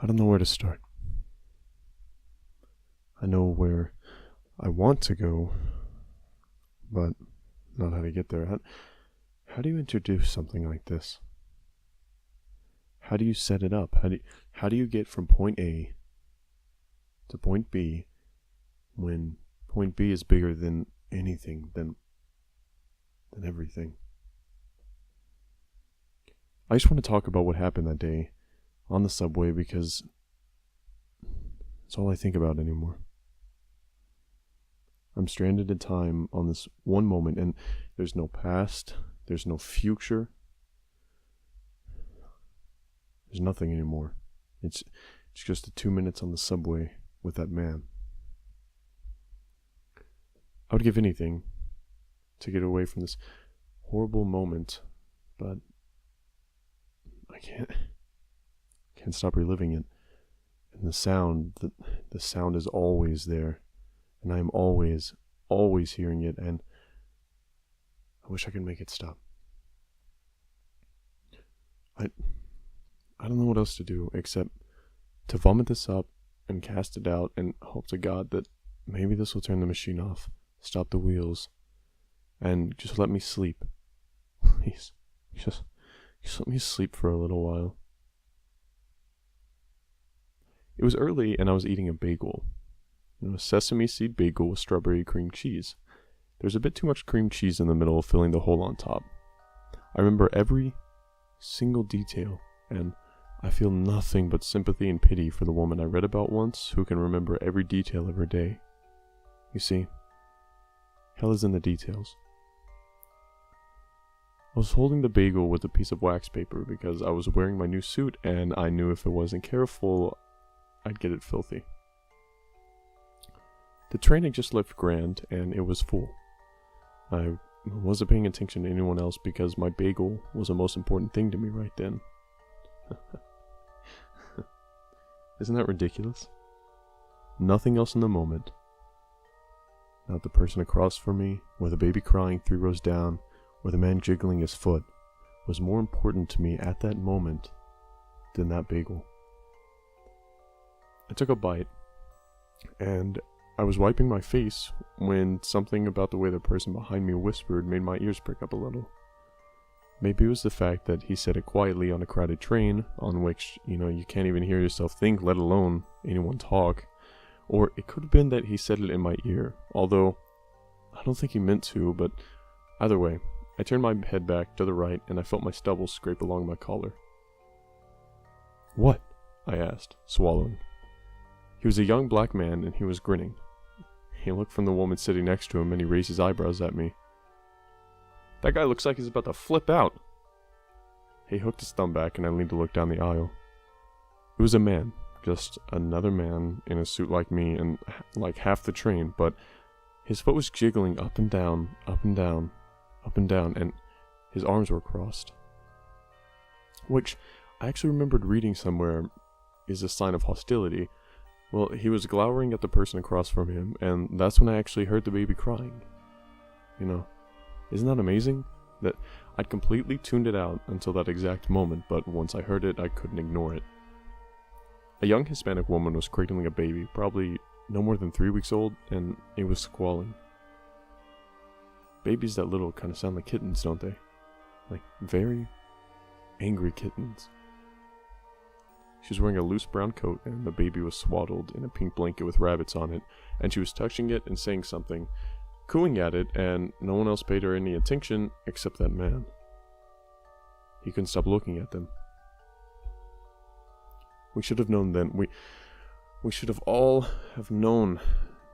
I don't know where to start. I know where I want to go, but not how to get there. How do you introduce something like this? How do you set it up? How do you get from point A to point B when point B is bigger than anything, than everything? I just want to talk about what happened that day on the subway because it's all I think about anymore. I'm stranded in time on this one moment, and there's no past, there's no future, there's nothing anymore. It's just the 2 minutes on the subway with that man. I would give anything to get away from this horrible moment, but I can't stop reliving it. And the sound is always there, and I am always hearing it, and I wish I could make it stop. I don't know what else to do except to vomit this up and cast it out and hope to God that maybe this will turn the machine off, stop the wheels, and just let me sleep. Please, just let me sleep for a little while. It was early and I was eating a bagel. A sesame seed bagel with strawberry cream cheese. There's a bit too much cream cheese in the middle, filling the hole on top. I remember every single detail, and I feel nothing but sympathy and pity for the woman I read about once who can remember every detail of her day. You see, hell is in the details. I was holding the bagel with a piece of wax paper because I was wearing my new suit and I knew if I wasn't careful, I'd get it filthy. The train had just left Grand and it was full. I wasn't paying attention to anyone else because my bagel was the most important thing to me right then. Isn't that ridiculous? Nothing else in the moment. Not the person across from me, or the baby crying 3 rows down, or the man jiggling his foot, was more important to me at that moment than that bagel. I took a bite, and I was wiping my face when something about the way the person behind me whispered made my ears prick up a little. Maybe it was the fact that he said it quietly on a crowded train, on which, you can't even hear yourself think, let alone anyone talk. Or it could have been that he said it in my ear, although I don't think he meant to, but either way, I turned my head back to the right and I felt my stubble scrape along my collar. "What?" I asked, swallowing. He was a young black man and he was grinning. He looked from the woman sitting next to him and he raised his eyebrows at me. "That guy looks like he's about to flip out." He hooked his thumb back and I leaned to look down the aisle. It was a man, just another man in a suit like me and like half the train, but his foot was jiggling up and down, up and down, up and down, and his arms were crossed. Which I actually remembered reading somewhere is a sign of hostility. Well, he was glowering at the person across from him, and that's when I actually heard the baby crying. Isn't that amazing? That I'd completely tuned it out until that exact moment, but once I heard it, I couldn't ignore it. A young Hispanic woman was cradling a baby, probably no more than 3 weeks old, and it was squalling. Babies that little kind of sound like kittens, don't they? Like very angry kittens. She was wearing a loose brown coat, and the baby was swaddled in a pink blanket with rabbits on it, and she was touching it and saying something, cooing at it, and no one else paid her any attention except that man. He couldn't stop looking at them. We should have known then. We should have all have known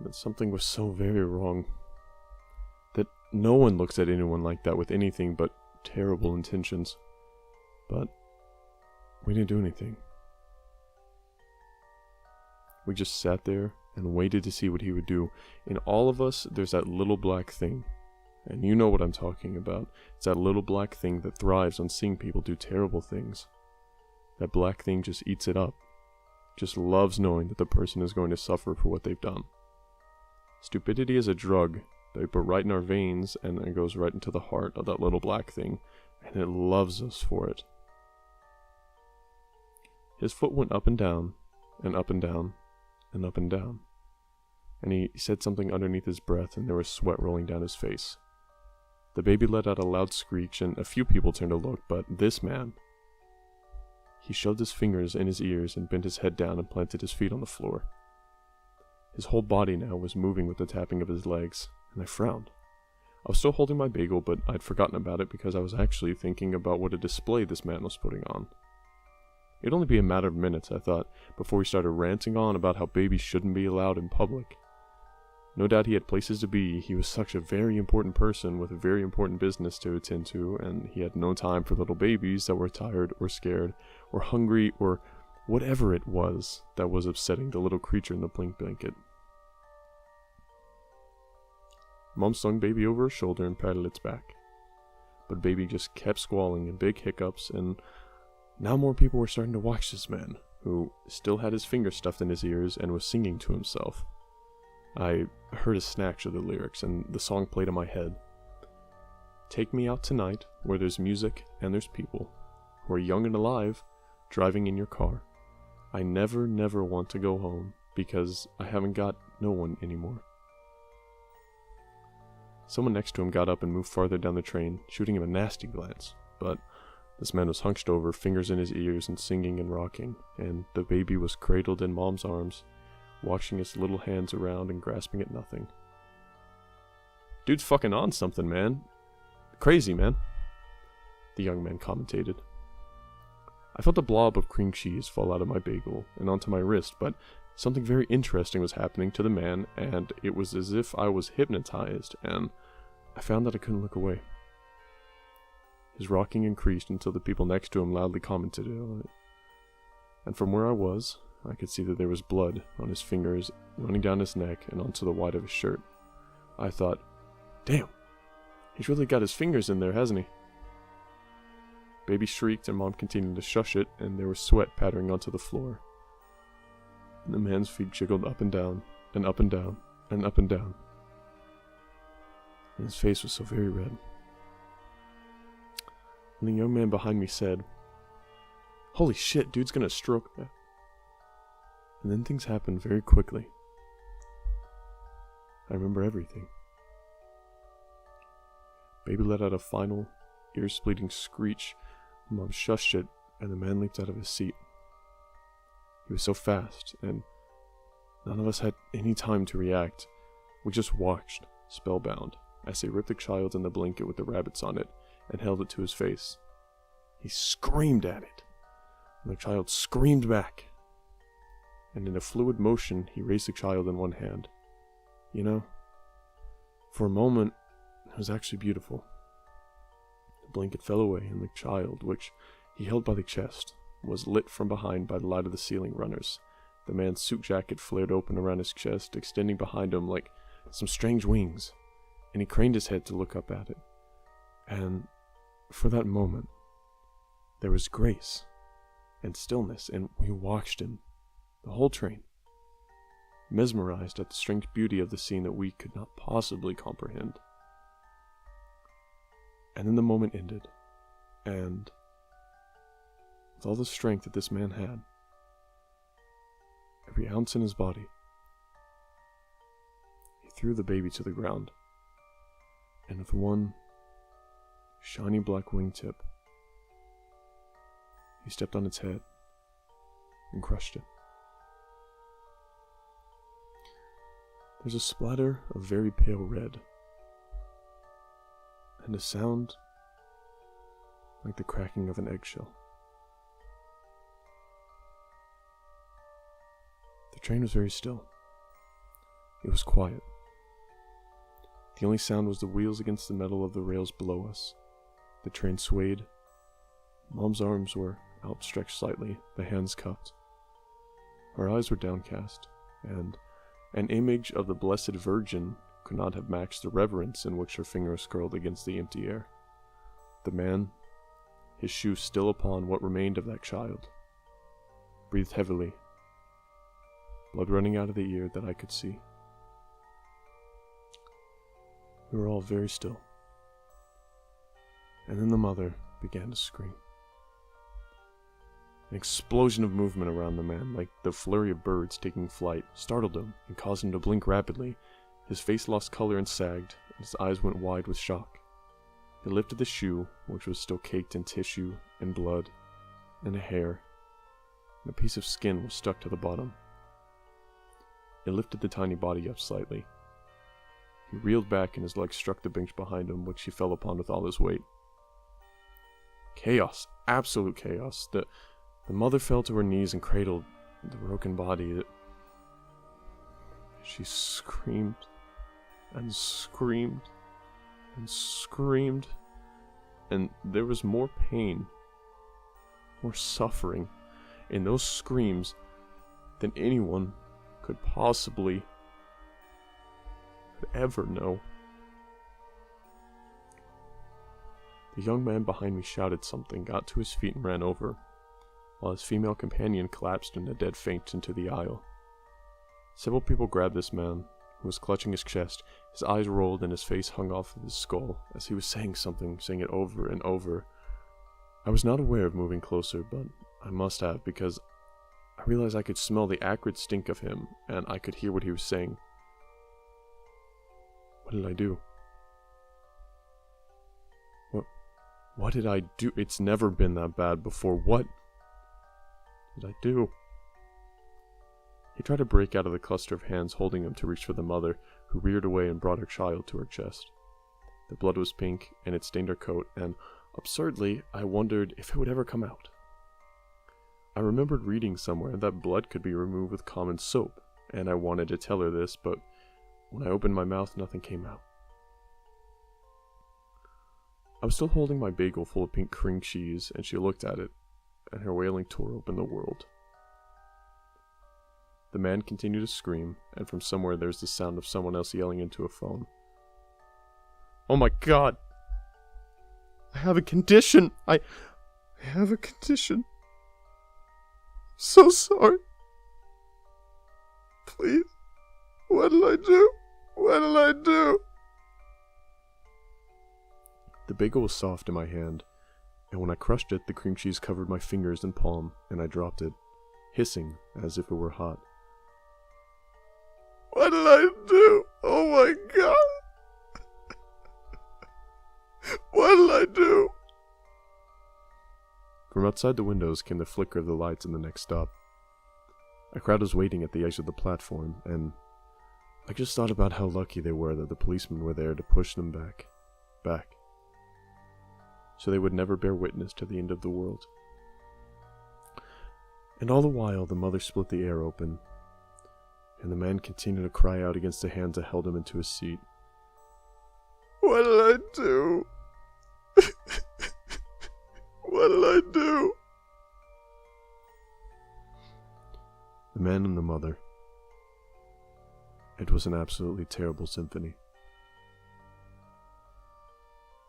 that something was so very wrong. That no one looks at anyone like that with anything but terrible intentions. But we didn't do anything. We just sat there and waited to see what he would do. In all of us, there's that little black thing. And you know what I'm talking about. It's that little black thing that thrives on seeing people do terrible things. That black thing just eats it up. Just loves knowing that the person is going to suffer for what they've done. Stupidity is a drug that we put right in our veins, and it goes right into the heart of that little black thing. And it loves us for it. His foot went up and down, and up and down, and up and down. And he said something underneath his breath, and there was sweat rolling down his face. The baby let out a loud screech, and a few people turned to look, but this man... He shoved his fingers in his ears and bent his head down and planted his feet on the floor. His whole body now was moving with the tapping of his legs, and I frowned. I was still holding my bagel, but I'd forgotten about it because I was actually thinking about what a display this man was putting on. It'd only be a matter of minutes, I thought, before he started ranting on about how babies shouldn't be allowed in public. No doubt he had places to be. He was such a very important person with a very important business to attend to, and he had no time for little babies that were tired or scared or hungry or whatever it was that was upsetting the little creature in the pink blanket. Mom slung baby over her shoulder and patted its back. But baby just kept squalling in big hiccups, and now more people were starting to watch this man, who still had his fingers stuffed in his ears and was singing to himself. I heard a snatch of the lyrics, and the song played in my head. Take me out tonight, where there's music and there's people, who are young and alive, driving in your car. I never, never want to go home, because I haven't got no one anymore. Someone next to him got up and moved farther down the train, shooting him a nasty glance, but this man was hunched over, fingers in his ears and singing and rocking, and the baby was cradled in Mom's arms, washing its little hands around and grasping at nothing. Dude's fucking on something, man. Crazy, man, the young man commentated. I felt a blob of cream cheese fall out of my bagel and onto my wrist, but something very interesting was happening to the man, and it was as if I was hypnotized, and I found that I couldn't look away. His rocking increased until the people next to him loudly commented on it. And from where I was, I could see that there was blood on his fingers, running down his neck and onto the white of his shirt. I thought, damn, he's really got his fingers in there, hasn't he? Baby shrieked and Mom continued to shush it, and there was sweat pattering onto the floor. And the man's feet jiggled up and down, and up and down, and up and down. And his face was so very red. And the young man behind me said, holy shit, dude's gonna stroke. And then things happened very quickly. I remember everything. Baby let out a final, ear-splitting screech. Mom shushed it, and the man leaped out of his seat. He was so fast, and none of us had any time to react. We just watched, spellbound, as they ripped the child in the blanket with the rabbits on it, and held it to his face. He screamed at it, and the child screamed back. And in a fluid motion, he raised the child in one hand. You know, for a moment, it was actually beautiful. The blanket fell away, and the child, which he held by the chest, was lit from behind by the light of the ceiling runners. The man's suit jacket flared open around his chest, extending behind him like some strange wings, and he craned his head to look up at it. And for that moment, there was grace and stillness, and we watched him, the whole train, mesmerized at the strange beauty of the scene that we could not possibly comprehend. And then the moment ended, and with all the strength that this man had, every ounce in his body, he threw the baby to the ground, and with one shiny black wingtip, he stepped on its head and crushed it. There's a splatter of very pale red, and a sound like the cracking of an eggshell. The train was very still. It was quiet. The only sound was the wheels against the metal of the rails below us. The train swayed. Mom's arms were outstretched slightly, the hands cupped. Her eyes were downcast, and an image of the Blessed Virgin could not have matched the reverence in which her fingers curled against the empty air. The man, his shoe still upon what remained of that child, breathed heavily, blood running out of the ear that I could see. We were all very still. And then the mother began to scream. An explosion of movement around the man, like the flurry of birds taking flight, startled him and caused him to blink rapidly. His face lost color and sagged, and his eyes went wide with shock. He lifted the shoe, which was still caked in tissue and blood and hair, and a piece of skin was stuck to the bottom. It lifted the tiny body up slightly. He reeled back and his legs struck the bench behind him, which he fell upon with all his weight. Chaos. Absolute chaos. The mother fell to her knees and cradled the broken body. She screamed and screamed and screamed, and there was more pain, more suffering in those screams than anyone could possibly ever know. The young man behind me shouted something, got to his feet and ran over, while his female companion collapsed in a dead faint into the aisle. Several people grabbed this man, who was clutching his chest. His eyes rolled and his face hung off of his skull as he was saying something, saying it over and over. I was not aware of moving closer, but I must have, because I realized I could smell the acrid stink of him, and I could hear what he was saying. What did I do? What did I do? It's never been that bad before. What did I do? He tried to break out of the cluster of hands holding him to reach for the mother, who reared away and brought her child to her chest. The blood was pink, and it stained her coat, and, absurdly, I wondered if it would ever come out. I remembered reading somewhere that blood could be removed with common soap, and I wanted to tell her this, but when I opened my mouth, nothing came out. I was still holding my bagel full of pink cream cheese, and she looked at it, and her wailing tore open the world. The man continued to scream, and from somewhere there was the sound of someone else yelling into a phone. Oh my god! I have a condition! I have a condition. So sorry. Please. What'll I do? What'll I do? The bagel was soft in my hand, and when I crushed it, the cream cheese covered my fingers and palm, and I dropped it, hissing as if it were hot. What'll I do? Oh my god! What'll I do? From outside the windows came the flicker of the lights in the next stop. A crowd was waiting at the edge of the platform, and I just thought about how lucky they were that the policemen were there to push them back, so they would never bear witness to the end of the world. And all the while, the mother split the air open, and the man continued to cry out against the hands that held him into his seat. What'll I do? What'll I do? The man and the mother. It was an absolutely terrible symphony.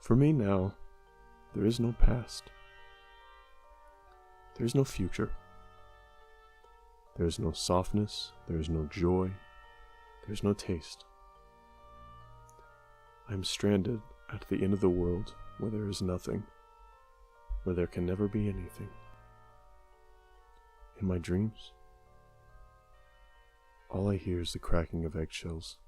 For me now, there is no past. There is no future. There is no softness. There is no joy. There is no taste. I am stranded at the end of the world where there is nothing, where there can never be anything. In my dreams, all I hear is the cracking of eggshells.